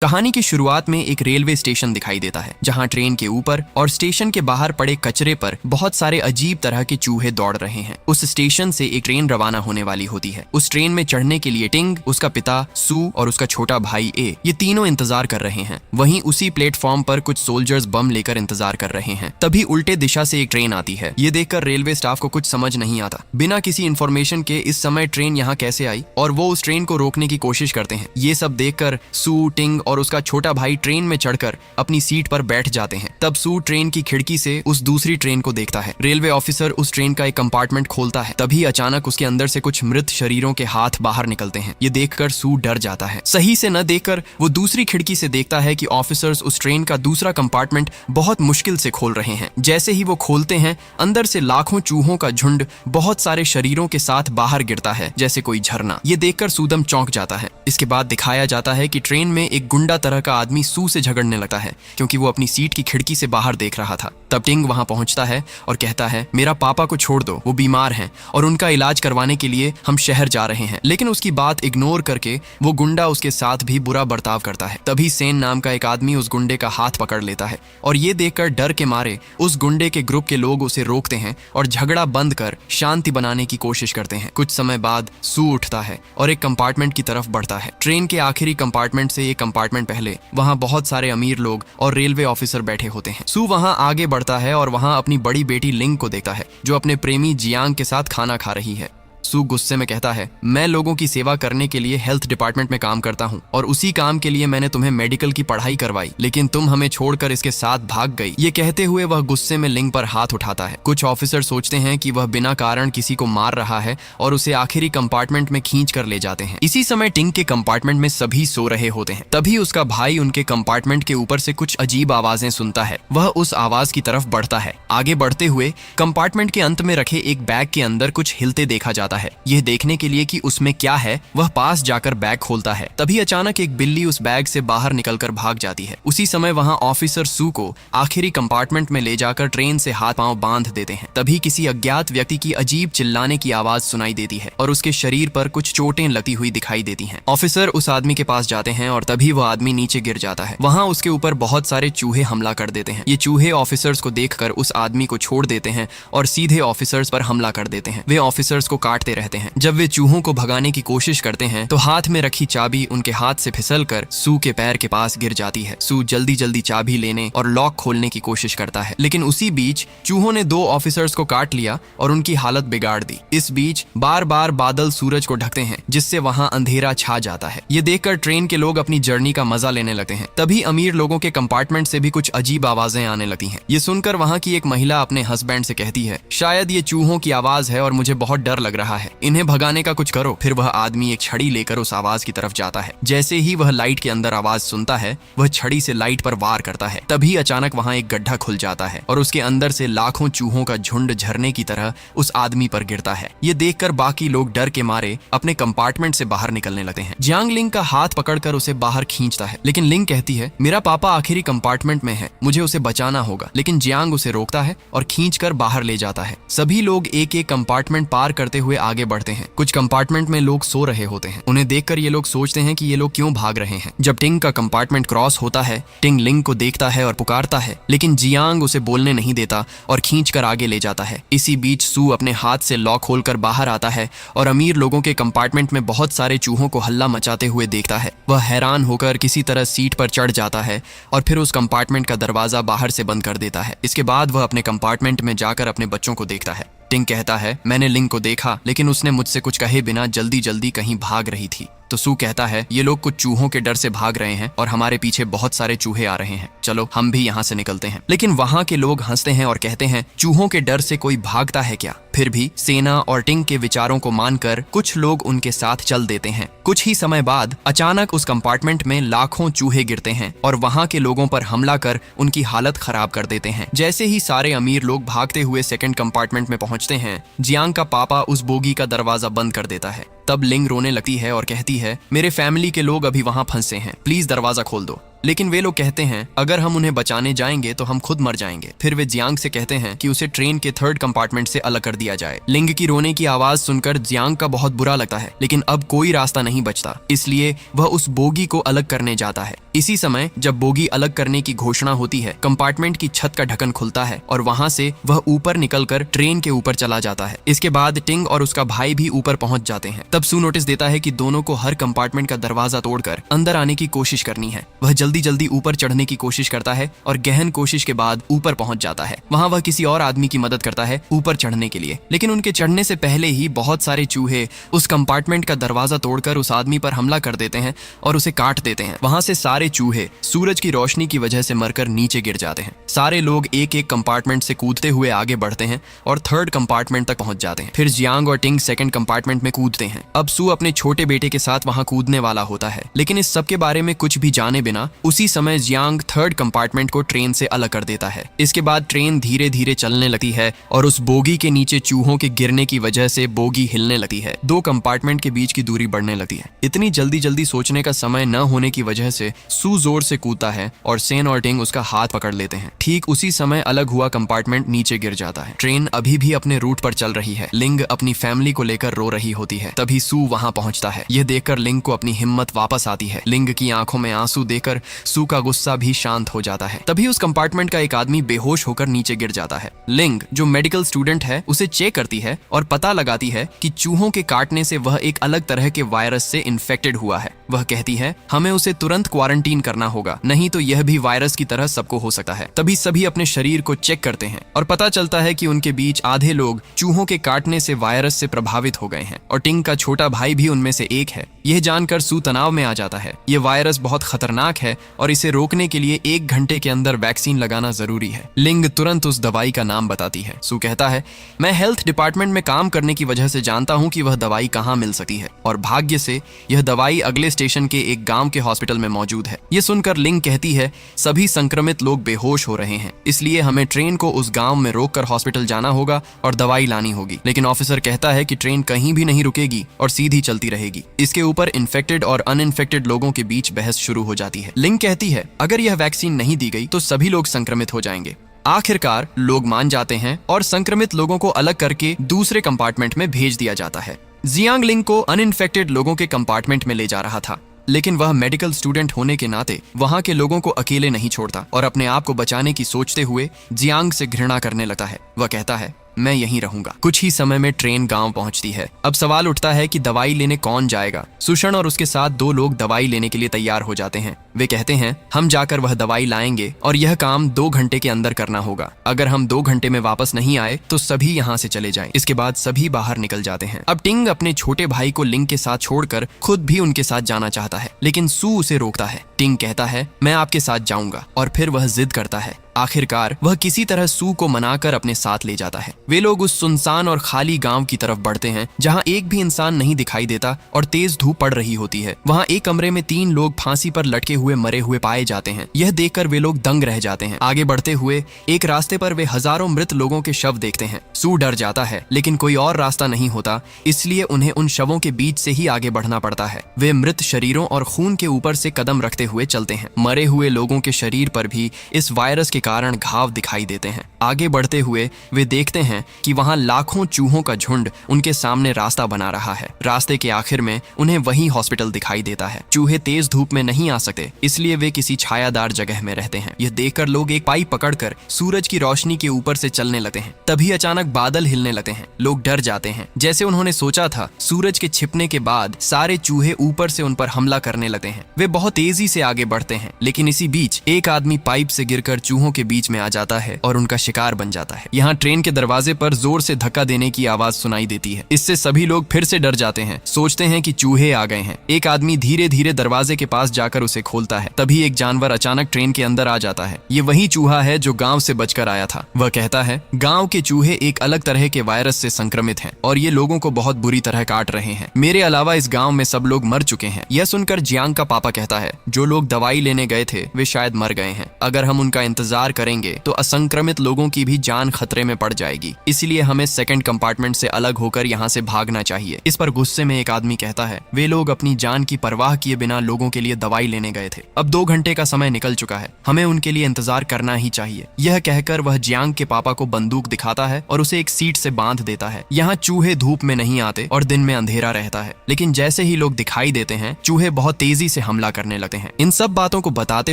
कहानी की शुरुआत में एक रेलवे स्टेशन दिखाई देता है जहां ट्रेन के ऊपर और स्टेशन के बाहर पड़े कचरे पर बहुत सारे अजीब तरह के चूहे दौड़ रहे हैं। उस स्टेशन से एक ट्रेन रवाना होने वाली होती है। उस ट्रेन में चढ़ने के लिए टिंग, उसका पिता सू और उसका छोटा भाई ए, ये तीनों इंतजार कर रहे हैं। वहीं उसी प्लेटफॉर्म पर कुछ सोल्जर्स बम लेकर इंतजार कर रहे हैं। तभी उल्टे दिशा से एक ट्रेन आती है। ये देखकर रेलवे स्टाफ को कुछ समझ नहीं आता। बिना किसी इन्फॉर्मेशन के इस समय ट्रेन यहाँ कैसे आई और वो उस ट्रेन को रोकने की कोशिश करते हैं। ये सब देखकर सू, टिंग और उसका छोटा भाई ट्रेन में चढ़कर अपनी सीट पर बैठ जाते हैं। तब सू ट्रेन की खिड़की से उस दूसरी ट्रेन को देखता है। रेलवे ऑफिसर उस ट्रेन का एक कंपार्टमेंट खोलता है। तभी अचानक उसके अंदर से कुछ मृत शरीरों के हाथ बाहर निकलते हैं। ये देखकर सू डर जाता है। सही से न देखकर वो दूसरी खिड़की से देखता है कि ऑफिसर्स उस ट्रेन का दूसरा कंपार्टमेंट बहुत मुश्किल से खोल रहे हैं। जैसे ही वो खोलते हैं, अंदर से लाखों चूहों का झुंड बहुत सारे शरीरों के साथ बाहर गिरता है, जैसे कोई झरना। ये देखकर सूदम चौंक जाता है। इसके बाद दिखाया जाता है कि ट्रेन में एक गुंडा तरह का आदमी सू से झगड़ने लगता है क्योंकि वो अपनी सीट की खिड़की से बाहर देख रहा था। तब टिंग वहां पहुंचता है और कहता है, मेरा पापा को छोड़ दो, वो बीमार हैं और उनका इलाज करवाने के लिए हम शहर जा रहे हैं। लेकिन उसकी बात इग्नोर करके वो गुंडा उसके साथ भी बुरा बर्ताव करता है। तभी सेन नाम का एक आदमी उस गुंडे का हाथ पकड़ लेता है और ये देखकर डर के मारे उस गुंडे के ग्रुप के लोग उसे रोकते हैं और झगड़ा बंद कर शांति बनाने की कोशिश करते हैं। कुछ समय बाद सू उठता है और एक कंपार्टमेंट की तरफ बढ़ता है। ट्रेन के आखिरी कंपार्टमेंट से एक कंपार्टमेंट पहले वहां बहुत सारे अमीर लोग और रेलवे ऑफिसर बैठे होते हैं। सू वहां आगे बढ़ता है और वहां अपनी बड़ी बेटी लिंग को देखता है जो अपने प्रेमी जियांग के साथ खाना खा रही है। सू गुस्से में कहता है, मैं लोगों की सेवा करने के लिए हेल्थ डिपार्टमेंट में काम करता हूँ और उसी काम के लिए मैंने तुम्हें मेडिकल की पढ़ाई करवाई, लेकिन तुम हमें छोड़कर इसके साथ भाग गई। ये कहते हुए वह गुस्से में लिंग पर हाथ उठाता है। कुछ ऑफिसर सोचते हैं कि वह बिना कारण किसी को मार रहा है और उसे आखिरी कंपार्टमेंट में खींच कर ले जाते हैं। इसी समय टिंग के कंपार्टमेंट में सभी सो रहे होते हैं। तभी उसका भाई उनके कंपार्टमेंट के ऊपर से कुछ अजीब आवाजें सुनता है। वह उस आवाज की तरफ बढ़ता है। आगे बढ़ते हुए कंपार्टमेंट के अंत में रखे एक बैग के अंदर कुछ हिलते देखा जाता है। यह देखने के लिए कि उसमें क्या है, वह पास जाकर बैग खोलता है। तभी अचानक एक बिल्ली उस बैग से बाहर निकलकर भाग जाती है। उसी समय वहां ऑफिसर सू को आखिरी कंपार्टमेंट में ले जाकर ट्रेन से हाथ पांव बांध देते हैं। तभी किसी अज्ञात व्यक्ति की अजीब चिल्लाने की आवाज सुनाई देती है और उसके शरीर पर कुछ चोटें लगती हुई दिखाई देती हैं। ऑफिसर उस आदमी के पास जाते हैं और तभी वह आदमी नीचे गिर जाता है। वहां उसके ऊपर बहुत सारे चूहे हमला कर देते हैं। ये चूहे ऑफिसर्स को देखकर उस आदमी को छोड़ देते हैं और सीधे ऑफिसर्स पर हमला कर देते हैं। वे ऑफिसर्स को काटते रहते हैं। जब वे चूहों को भगाने की कोशिश करते हैं तो हाथ में रखी चाबी उनके हाथ से फिसलकर सू के पैर के पास गिर जाती है। सू जल्दी जल्दी चाबी लेने और लॉक खोलने की कोशिश करता है, लेकिन उसी बीच चूहों ने 2 ऑफिसर्स को काट लिया और उनकी हालत बिगाड़ दी। इस बीच बार बार बादल सूरज को ढकते हैं जिससे वहां अंधेरा छा जाता है। ये देखकर ट्रेन के लोग अपनी जर्नी का मजा लेने लगते हैं। तभी अमीर लोगों के कंपार्टमेंट से भी कुछ अजीब आवाजें आने लगती हैं। ये सुनकर वहां की एक महिला अपने हस्बैंड से कहती है, शायद ये चूहों की आवाज है और मुझे बहुत डर लग रहा है, इन्हें भगाने का कुछ करो। फिर वह आदमी एक छड़ी लेकर उस आवाज की तरफ जाता है। जैसे ही वह लाइट के अंदर आवाज सुनता है, वह छड़ी से लाइट पर वार करता है। तभी अचानक वहां एक गड्ढा खुल जाता है और उसके अंदर से लाखों चूहों का झुंड झरने की तरह उस आदमी पर गिरता है। ये देखकर बाकी लोग डर के मारे अपने कंपार्टमेंट से बाहर निकलने लगते हैं। जियांग लिंग का हाथ पकड़कर उसे बाहर खींचता है, लेकिन लिंग कहती है, मेरा पापा आखिरी कंपार्टमेंट में है, मुझे उसे बचाना होगा। लेकिन जियांग उसे रोकता है और खींचकर बाहर ले जाता है। सभी लोग एक एक कंपार्टमेंट पार करते हुए आगे बढ़ते हैं। कुछ कंपार्टमेंट में लोग सो रहे होते हैं। उन्हें देखकर ये लोग सोचते हैं कि ये लोग क्यों भाग रहे हैं। जब टिंग का कंपार्टमेंट क्रॉस होता है, टिंग लिंग को देखता है और पुकारता है, लेकिन जियांग उसे बोलने नहीं देता और खींचकर आगे ले जाता है। इसी बीच सू अपने हाथ से लॉक खोलकर बाहर आता है और अमीर लोगों के कंपार्टमेंट में बहुत सारे चूहों को हल्ला मचाते हुए देखता है। वह हैरान होकर किसी तरह सीट पर चढ़ जाता है और फिर उस कंपार्टमेंट का दरवाजा बाहर से बंद कर देता है। इसके बाद वह अपने कंपार्टमेंट में जाकर अपने बच्चों को देखता है। टिंग कहता है, मैंने लिंग को देखा, लेकिन उसने मुझसे कुछ कहे बिना जल्दी जल्दी कहीं भाग रही थी। तो सू कहता है, ये लोग कुछ चूहों के डर से भाग रहे हैं और हमारे पीछे बहुत सारे चूहे आ रहे हैं, चलो हम भी यहाँ से निकलते हैं। लेकिन वहाँ के लोग हंसते हैं और कहते हैं, चूहों के डर से कोई भागता है क्या। फिर भी सेना और टिंग के विचारों को मानकर कुछ लोग उनके साथ चल देते हैं। कुछ ही समय बाद अचानक उस कंपार्टमेंट में लाखों चूहे गिरते हैं और वहाँ के लोगों पर हमला कर उनकी हालत खराब कर देते हैं। जैसे ही सारे अमीर लोग भागते हुए सेकंड कंपार्टमेंट में पहुंचते हैं, जियांग का पापा उस बोगी का दरवाजा बंद कर देता है। तब लिंग रोने लगती है और कहती है, मेरे फैमिली के लोग अभी वहां फंसे हैं, प्लीज दरवाजा खोल दो। लेकिन वे लोग कहते हैं अगर हम उन्हें बचाने जाएंगे तो हम खुद मर जाएंगे। फिर वे जियांग से कहते हैं कि उसे ट्रेन के 3rd कंपार्टमेंट से अलग कर दिया जाए। लिंग की रोने की आवाज सुनकर जियांग का बहुत बुरा लगता है, लेकिन अब कोई रास्ता नहीं बचता, इसलिए वह उस बोगी को अलग करने जाता है। इसी समय जब बोगी अलग करने की घोषणा होती है, कंपार्टमेंट की छत का ढक्कन खुलता है और वहां से वह ऊपर निकलकर ट्रेन के ऊपर चला जाता है। इसके बाद टिंग और उसका भाई भी ऊपर पहुंच जाते हैं। तब सू नोटिस देता है कि दोनों को हर कंपार्टमेंट का दरवाजा तोड़कर अंदर आने की कोशिश करनी है। वह जल्दी जल्दी ऊपर चढ़ने की कोशिश करता है और गहन कोशिश के बाद ऊपर पहुंच जाता है। वहां वह किसी और आदमी की मदद करता है ऊपर चढ़ने के लिए, लेकिन उनके चढ़ने से पहले ही बहुत सारे चूहे उस कंपार्टमेंट का दरवाजा तोड़कर उस आदमी पर हमला कर देते हैं और उसे काट देते हैं। वहां से सारे चूहे सूरज की रोशनी की वजह से मरकर नीचे गिर जाते हैं। सारे लोग एक एक कंपार्टमेंट से कूदते हुए आगे बढ़ते हैं और 3rd कंपार्टमेंट तक पहुंच जाते हैं। फिर जियांग और टिंग 2nd कंपार्टमेंट में कूदते हैं। अब सू अपने छोटे बेटे के साथ वहां कूदने वाला होता है, लेकिन इस सब के बारे में कुछ भी जाने बिना उसी समय जियांग 3rd कंपार्टमेंट को ट्रेन से अलग कर देता है। इसके बाद ट्रेन धीरे धीरे चलने लगती है और उस बोगी के नीचे चूहों के गिरने की वजह से बोगी हिलने लगती है। 2 कंपार्टमेंट के बीच की दूरी बढ़ने लगती है। इतनी जल्दी जल्दी सोचने का समय न होने की वजह से सू जोर से कूदता है और सेन और टिंग उसका हाथ पकड़ लेते हैं। ठीक उसी समय अलग हुआ कंपार्टमेंट नीचे गिर जाता है। ट्रेन अभी भी अपने रूट पर चल रही है। लिंग अपनी फैमिली को लेकर रो रही होती है। तभी सू वहां पहुंचता है। यह देखकर लिंग को अपनी हिम्मत वापस आती है। लिंग की आंखों में आंसू देखकर सू का गुस्सा भी शांत हो जाता है। तभी उस कंपार्टमेंट का एक आदमी बेहोश होकर नीचे गिर जाता है। लिंग जो मेडिकल स्टूडेंट है उसे चेक करती है और पता लगाती है कि चूहों के काटने से वह एक अलग तरह के वायरस से इन्फेक्टेड हुआ है। वह कहती है हमें उसे तुरंत क्वारंटीन करना होगा, नहीं तो यह भी वायरस की तरह सबको हो सकता है। तभी सभी अपने शरीर को चेक करते हैं और पता चलता है कि उनके बीच आधे लोग चूहों के काटने से वायरस से प्रभावित हो गए हैं और टिंग का छोटा भाई भी उनमें से एक है। यह जानकर सू तनाव में आ जाता है। यह वायरस बहुत खतरनाक है और इसे रोकने के लिए 1 घंटे के अंदर वैक्सीन लगाना जरूरी है। लिंग तुरंत उस दवाई का नाम बताती है। सू कहता है मैं हेल्थ डिपार्टमेंट में काम करने की वजह से जानता हूं कि वह दवाई कहां मिल सकती है और भाग्य से यह दवाई अगले स्टेशन के एक गांव के हॉस्पिटल में मौजूद है। यह सुनकर लिंग कहती है सभी संक्रमित लोग बेहोश हो रहे हैं, इसलिए हमें ट्रेन को उस गांव में रोककर हॉस्पिटल जाना होगा और दवाई लानी होगी। लेकिन ऑफिसर कहता है कि ट्रेन कहीं भी नहीं रुकेगी और सीधी चलती रहेगी। इसके ऊपर इन्फेक्टेड और अनइन्फेक्टेड लोगों के बीच बहस शुरू हो जाती है। लिंग कहती है अगर यह वैक्सीन नहीं दी गई तो सभी लोग संक्रमित हो जाएंगे। आखिरकार लोग मान जाते हैं और संक्रमित लोगों को अलग करके दूसरे कंपार्टमेंट में भेज दिया जाता है। जियांग लिंग को अनइन्फेक्टेड लोगों के कंपार्टमेंट में ले जा रहा था, लेकिन वह मेडिकल स्टूडेंट होने के नाते वहां के लोगों को अकेले नहीं छोड़ता और अपने आप को बचाने की सोचते हुए जियांग से घृणा करने लगता है। वह कहता है मैं यहीं रहूंगा। कुछ ही समय में ट्रेन गांव पहुंचती है। अब सवाल उठता है कि दवाई लेने कौन जाएगा। सुषण और उसके साथ 2 लोग दवाई लेने के लिए तैयार हो जाते हैं। वे कहते हैं हम जाकर वह दवाई लाएंगे और यह काम 2 घंटे के अंदर करना होगा। अगर हम 2 घंटे में वापस नहीं आए तो सभी यहाँ से चले जाएं। इसके बाद सभी बाहर निकल जाते हैं। अब टिंग अपने छोटे भाई को लिंग के साथ छोड़कर खुद भी उनके साथ जाना चाहता है, लेकिन सू उसे रोकता है। टिंग कहता है मैं आपके साथ जाऊंगा और फिर वह जिद करता है। आखिरकार वह किसी तरह सू को मनाकर अपने साथ ले जाता है। वे लोग उस सुनसान और खाली गांव की तरफ बढ़ते हैं जहां एक भी इंसान नहीं दिखाई देता और तेज धूप पड़ रही होती है। वहां एक कमरे में 3 लोग फांसी पर लटके हुए मरे हुए पाए जाते हैं। यह देखकर वे लोग दंग रह जाते हैं। आगे बढ़ते हुए एक रास्ते पर वे हजारों मृत लोगों के शव देखते हैं। सू डर जाता है, लेकिन कोई और रास्ता नहीं होता, इसलिए उन्हें उन शवों के बीच से ही आगे बढ़ना पड़ता है। वे मृत शरीरों और खून के ऊपर से कदम रखते हुए चलते हैं। मरे हुए लोगों के शरीर पर भी इस वायरस के कारण घाव दिखाई देते हैं। आगे बढ़ते हुए वे देखते हैं कि वहां लाखों चूहों का झुंड उनके सामने रास्ता बना रहा है। रास्ते के आखिर में उन्हें वही हॉस्पिटल दिखाई देता है। चूहे तेज धूप में नहीं आ सकते, इसलिए वे किसी छायादार जगह में रहते हैं। यह देखकर लोग एक पाइप पकड़कर सूरज की रोशनी के ऊपर से चलने लगते हैं। तभी अचानक बादल हिलने लगते हैं। लोग डर जाते हैं। जैसे उन्होंने सोचा था, सूरज के छिपने के बाद सारे चूहे ऊपर से उन पर हमला करने लगते हैं। वे बहुत तेजी से आगे बढ़ते हैं, लेकिन इसी बीच एक आदमी पाइप से गिरकर चूहों के बीच में आ जाता है और उनका शिकार बन जाता है। यहाँ ट्रेन के दरवाजे पर जोर से धक्का देने की आवाज सुनाई देती है। इससे सभी लोग फिर से डर जाते हैं, सोचते हैं कि चूहे आ गए हैं। एक आदमी धीरे धीरे दरवाजे के पास जाकर उसे खोलता है। तभी एक जानवर अचानक ट्रेन के अंदर आ जाता है। ये वही चूहा है जो गांव से बचकर आया था। वह कहता है गांव के चूहे एक अलग तरह के वायरस से संक्रमित हैं और ये लोगों को बहुत बुरी तरह काट रहे हैं। मेरे अलावा इस गांव में सब लोग मर चुके हैं। यह सुनकर जियांग का पापा कहता है जो लोग दवाई लेने गए थे वे शायद मर गए हैं। अगर हम उनका इंतजार करेंगे तो असंक्रमित लोगों की भी जान खतरे में पड़ जाएगी, इसलिए हमें सेकंड कंपार्टमेंट से अलग होकर यहाँ से भागना चाहिए। इस पर गुस्से में एक आदमी कहता है, वे लोग अपनी जान की परवाह किए बिना लोगों के लिए दवाई लेने गए थे। अब 2 घंटे का समय निकल चुका है, हमें उनके लिए इंतजार करना ही चाहिए। यह कहकर वह जियांग के पापा को बंदूक दिखाता है और उसे एक सीट से बांध देता है। यहाँ चूहे धूप में नहीं आते और दिन में अंधेरा रहता है, लेकिन जैसे ही लोग दिखाई देते हैं चूहे बहुत तेजी से हमला करने लगते हैं। इन सब बातों को बताते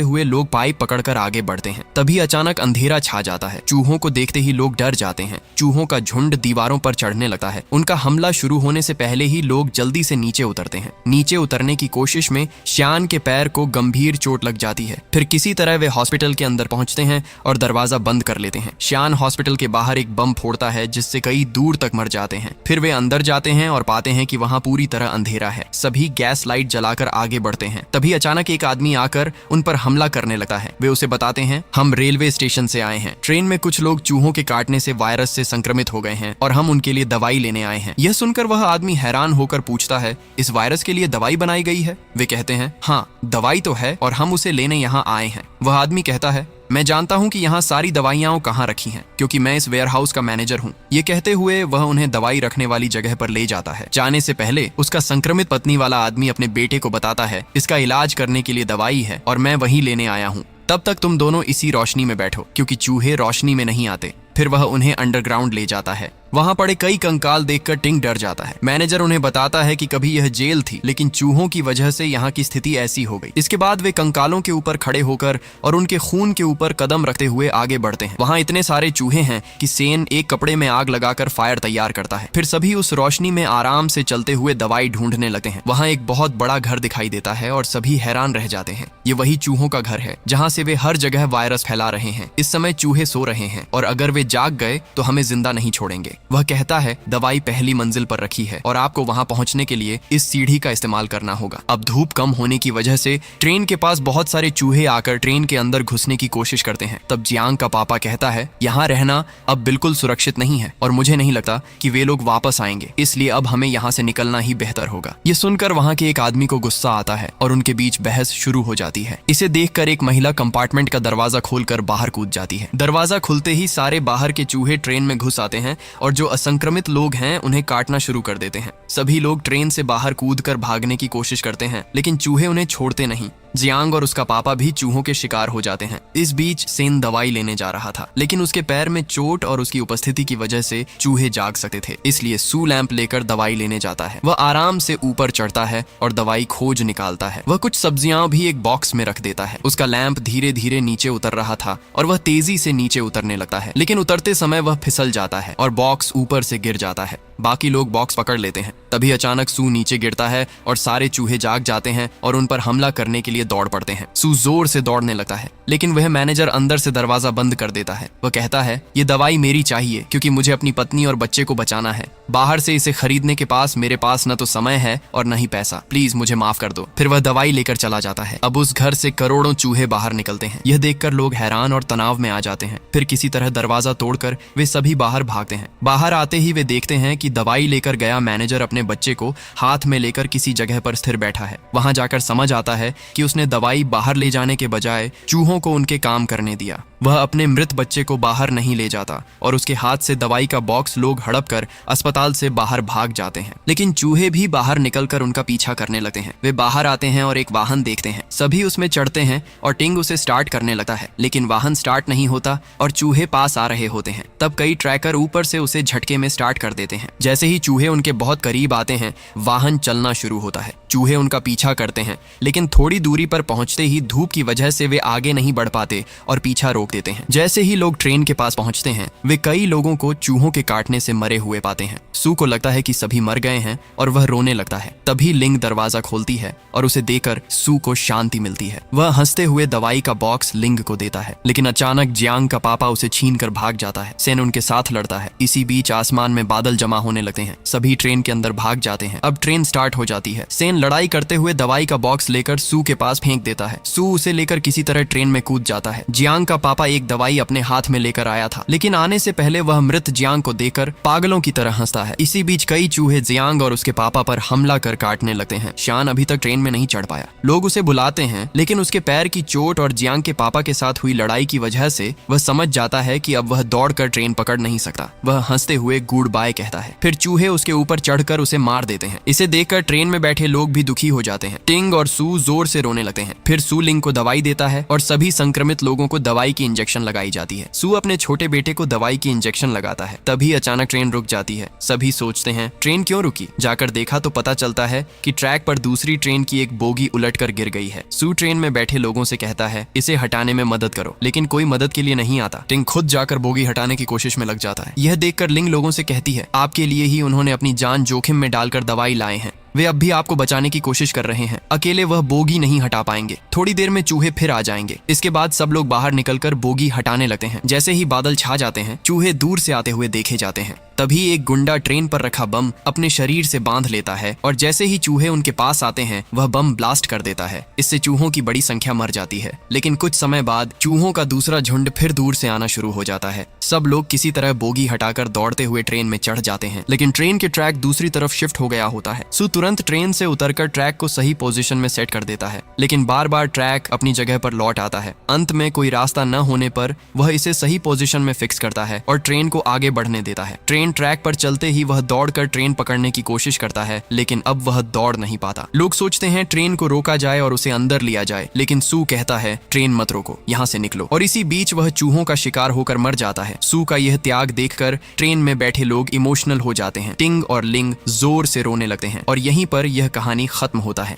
हुए लोग पाइप पकड़कर आगे बढ़ते हैं। तभी अचानक अंधेरा छा जाता है। चूहों को देखते ही लोग डर जाते हैं। चूहों का झुंड दीवारों पर चढ़ने लगता है। उनका हमला शुरू होने से पहले ही लोग जल्दी से नीचे उतरते हैं। नीचे उतरने की कोशिश में श्यान के पैर को गंभीर चोट लग जाती है। फिर किसी तरह वे हॉस्पिटल के अंदर पहुंचते हैं और दरवाजा बंद कर लेते हैं। श्यान हॉस्पिटल के बाहर एक बम फोड़ता है जिससे कई दूर तक मर जाते हैं। फिर वे अंदर जाते हैं और पाते हैं कि वहां पूरी तरह अंधेरा है। सभी गैस लाइट जलाकर आगे बढ़ते हैं। तभी अचानक एक आदमी आकर उन पर हमला करने लगता है। वे उसे बताते हैं, हम रेलवे स्टेशन से आए हैं। ट्रेन में कुछ लोग चूहों के काटने से वायरस से संक्रमित हो गए हैं और हम उनके लिए दवाई लेने आए हैं। यह सुनकर वह आदमी हैरान होकर पूछता है, इस वायरस के लिए दवाई बनाई गई है? वे कहते हैं, हाँ दवाई तो है और हम उसे लेने यहाँ आए हैं। वह आदमी कहता है, मैं जानता हूँ कि यहाँ सारी दवाइयाँ कहाँ रखी हैं, क्योंकि मैं इस वेयरहाउस का मैनेजर हूँ। ये कहते हुए वह उन्हें दवाई रखने वाली जगह पर ले जाता है। जाने से पहले उसका संक्रमित पत्नी वाला आदमी अपने बेटे को बताता है, इसका इलाज करने के लिए दवाई है और मैं वही लेने आया हूँ। तब तक तुम दोनों इसी रोशनी में बैठो, क्योंकि चूहे रोशनी में नहीं आते। फिर वह उन्हें अंडरग्राउंड ले जाता है। वहां पड़े कई कंकाल देखकर टिंग डर जाता है। मैनेजर उन्हें बताता है कि कभी यह जेल थी, लेकिन चूहों की वजह से यहाँ की स्थिति ऐसी हो गई। इसके बाद वे कंकालों के ऊपर खड़े होकर और उनके खून के ऊपर कदम रखते हुए आगे बढ़ते हैं। वहां इतने सारे चूहे हैं कि सेन एक कपड़े में आग लगाकर फायर तैयार करता है। फिर सभी उस रोशनी में आराम से चलते हुए दवाई ढूंढने लगते हैं। वहां एक बहुत बड़ा घर दिखाई देता है और सभी हैरान रह जाते हैं। ये वही चूहों का घर है जहाँ से वे हर जगह वायरस फैला रहे हैं। इस समय चूहे सो रहे हैं और अगर वे जाग गए तो हमें जिंदा नहीं छोड़ेंगे। वह कहता है, दवाई पहली मंजिल पर रखी है और आपको वहां पहुंचने के लिए इस सीढ़ी का इस्तेमाल करना होगा। अब धूप कम होने की वजह से ट्रेन के पास बहुत सारे चूहे आकर ट्रेन के अंदर घुसने की कोशिश करते हैं। तब जियांग का पापा कहता है, यहाँ रहना अब बिल्कुल सुरक्षित नहीं है और मुझे नहीं लगता कि वे लोग वापस आएंगे, इसलिए अब हमें यहाँ से निकलना ही बेहतर होगा। ये सुनकर वहाँ के एक आदमी को गुस्सा आता है और उनके बीच बहस शुरू हो जाती है। इसे देखकर एक महिला कंपार्टमेंट का दरवाजा खोलकर बाहर कूद जाती है। दरवाजा खुलते ही सारे बाहर के चूहे ट्रेन में घुस आते हैं और जो असंक्रमित लोग हैं उन्हें काटना शुरू कर देते हैं। सभी लोग ट्रेन से बाहर कूदकर भागने की कोशिश करते हैं, लेकिन चूहे उन्हें छोड़ते नहीं। जियांग और उसका पापा भी चूहों के शिकार हो जाते हैं। इस बीच सेन दवाई लेने जा रहा था, लेकिन उसके पैर में चोट और उसकी उपस्थिति की वजह से चूहे जाग सकते थे, इसलिए सू लैंप लेकर दवाई लेने जाता है। वह आराम से ऊपर चढ़ता है और दवाई खोज निकालता है। वह कुछ सब्जियां भी एक बॉक्स में रख देता है। उसका लैंप धीरे धीरे नीचे उतर रहा था और वह तेजी से नीचे उतरने लगता है, लेकिन उतरते समय वह फिसल जाता है और बॉक्स ऊपर से गिर जाता है। बाकी लोग बॉक्स पकड़ लेते हैं। तभी अचानक सू नीचे गिरता है और सारे चूहे जाग जाते हैं और उन पर हमला करने के लिए दौड़ पड़ते हैं। सू जोर से दौड़ने लगता है, लेकिन वह मैनेजर अंदर से दरवाजा बंद कर देता है। वह कहता है, ये दवाई मेरी चाहिए क्योंकि मुझे अपनी पत्नी और बच्चे को बचाना है। बाहर से इसे खरीदने के पास मेरे पास न तो समय है और न ही पैसा। प्लीज मुझे माफ कर दो। फिर वह दवाई लेकर चला जाता है। अब उस घर से करोड़ों चूहे बाहर निकलते हैं। यह देखकर लोग हैरान और तनाव में आ जाते हैं। फिर किसी तरह दरवाजा तोड़कर वे सभी बाहर भागते हैं। बाहर आते ही वे देखते हैं कि दवाई लेकर गया मैनेजर अपने बच्चे को हाथ में लेकर किसी जगह पर स्थिर बैठा है। वहां जाकर समझ आता है कि उसने दवाई बाहर ले जाने के बजाय चूहों को उनके काम करने दिया। वह अपने मृत बच्चे को बाहर नहीं ले जाता और उसके हाथ से दवाई का बॉक्स लोग हड़प कर अस्पताल से बाहर भाग जाते हैं। लेकिन चूहे भी बाहर निकलकर उनका पीछा करने लगते हैं। वे बाहर आते हैं और एक वाहन देखते हैं। सभी उसमें चढ़ते हैं और टिंग उसे स्टार्ट करने लगता है, लेकिन वाहन स्टार्ट नहीं होता और चूहे पास आ रहे होते हैं। तब कई ट्रैकर ऊपर से उसे झटके में स्टार्ट कर देते हैं। जैसे ही चूहे उनके बहुत करीब आते हैं, वाहन चलना शुरू होता है। चूहे उनका पीछा करते हैं, लेकिन थोड़ी दूरी पर पहुंचते ही धूप की वजह से वे आगे नहीं बढ़ पाते और पीछा रोक देते हैं। जैसे ही लोग ट्रेन के पास पहुंचते हैं, वे कई लोगों को चूहों के काटने से मरे हुए पाते हैं। सू को लगता है कि सभी मर गए हैं और वह रोने लगता है। तभी लिंग दरवाजा खोलती है और उसे देखकर सू को शांति मिलती है। वह हंसते हुए दवाई का बॉक्स लिंग को देता है, लेकिन अचानक जियांग का पापा उसे छीन कर भाग जाता है। सेन उनके साथ लड़ता है। इसी बीच आसमान में बादल जमा होने लगते हैं। सभी ट्रेन के अंदर भाग जाते हैं। अब ट्रेन स्टार्ट हो जाती है। सेन लड़ाई करते हुए दवाई का बॉक्स लेकर सू के पास फेंक देता है। सू उसे लेकर किसी तरह ट्रेन में कूद जाता है। जियांग का पापा एक दवाई अपने हाथ में लेकर आया था, लेकिन आने से पहले वह मृत जियांग को देखकर पागलों की तरह हंसता है। इसी बीच कई चूहे जियांग और उसके पापा पर हमला कर काटने लगते हैं। शान अभी तक ट्रेन में नहीं चढ़ पाया। लोग उसे बुलाते हैं, लेकिन उसके पैर की चोट और जियांग के पापा के साथ हुई लड़ाई की वजह से वह समझ जाता है कि अब वह दौड़कर ट्रेन पकड़ नहीं सकता। वह हंसते हुए गुड बाय कहता है। फिर चूहे उसके ऊपर चढ़कर उसे मार देते हैं। इसे देखकर ट्रेन में बैठे लोग भी दुखी हो जाते हैं। टिंग और सू जोर से रोने लगते हैं। फिर सू लिंग को दवाई देता है और सभी संक्रमित लोगों को दवाई की इंजेक्शन लगाई जाती है। सू अपने छोटे बेटे को दवाई की इंजेक्शन लगाता है। तभी अचानक ट्रेन रुक जाती है। सभी सोचते हैं ट्रेन क्यों रुकी। जाकर देखा तो पता चलता है कि ट्रैक पर दूसरी ट्रेन की एक बोगी उलटकर गिर गई है। सू ट्रेन में बैठे लोगों से कहता है इसे हटाने में मदद करो, लेकिन कोई मदद के लिए नहीं आता। टिंग खुद जाकर बोगी हटाने की कोशिश में लग जाता है। यह देखकर लिंग लोगों से कहती है आपके लिए ही उन्होंने अपनी जान जोखिम में डालकर दवाई लाए हैं। वे अब भी आपको बचाने की कोशिश कर रहे हैं। अकेले वह बोगी नहीं हटा पाएंगे। थोड़ी देर में चूहे फिर आ जाएंगे। इसके बाद सब लोग बाहर निकलकर बोगी हटाने लगते हैं। जैसे ही बादल छा जाते हैं, चूहे दूर से आते हुए देखे जाते हैं। तभी एक गुंडा ट्रेन पर रखा बम अपने शरीर से बांध लेता है और जैसे ही चूहे उनके पास आते हैं वह बम ब्लास्ट कर देता है। इससे चूहों की बड़ी संख्या मर जाती है। लेकिन कुछ समय बाद चूहों का दूसरा झुंड फिर दूर से आना शुरू हो जाता है। सब लोग किसी तरह बोगी हटाकर दौड़ते हुए ट्रेन में चढ़ जाते हैं, लेकिन ट्रेन के ट्रैक दूसरी तरफ शिफ्ट हो गया होता है। सू तुरंत ट्रेन से उतरकर ट्रैक को सही पोजीशन में सेट कर देता है, लेकिन बार बार ट्रैक अपनी जगह पर लौट आता है। अंत में कोई रास्ता न होने पर वह इसे सही पोजीशन में फिक्स करता है और ट्रेन को आगे बढ़ने देता है। ट्रेन ट्रैक पर चलते ही वह दौड़कर ट्रेन पकड़ने की कोशिश करता है, लेकिन अब वह दौड़ नहीं पाता। लोग सोचते हैं ट्रेन को रोका जाए और उसे अंदर लिया जाए, लेकिन सू कहता है ट्रेन मत रोको, यहाँ से निकलो। और इसी बीच वह चूहों का शिकार होकर मर जाता है। सू का यह त्याग देखकर ट्रेन में बैठे लोग इमोशनल हो जाते हैं। टिंग और लिंग जोर से रोने लगते हैं और यहीं पर यह कहानी खत्म होता है।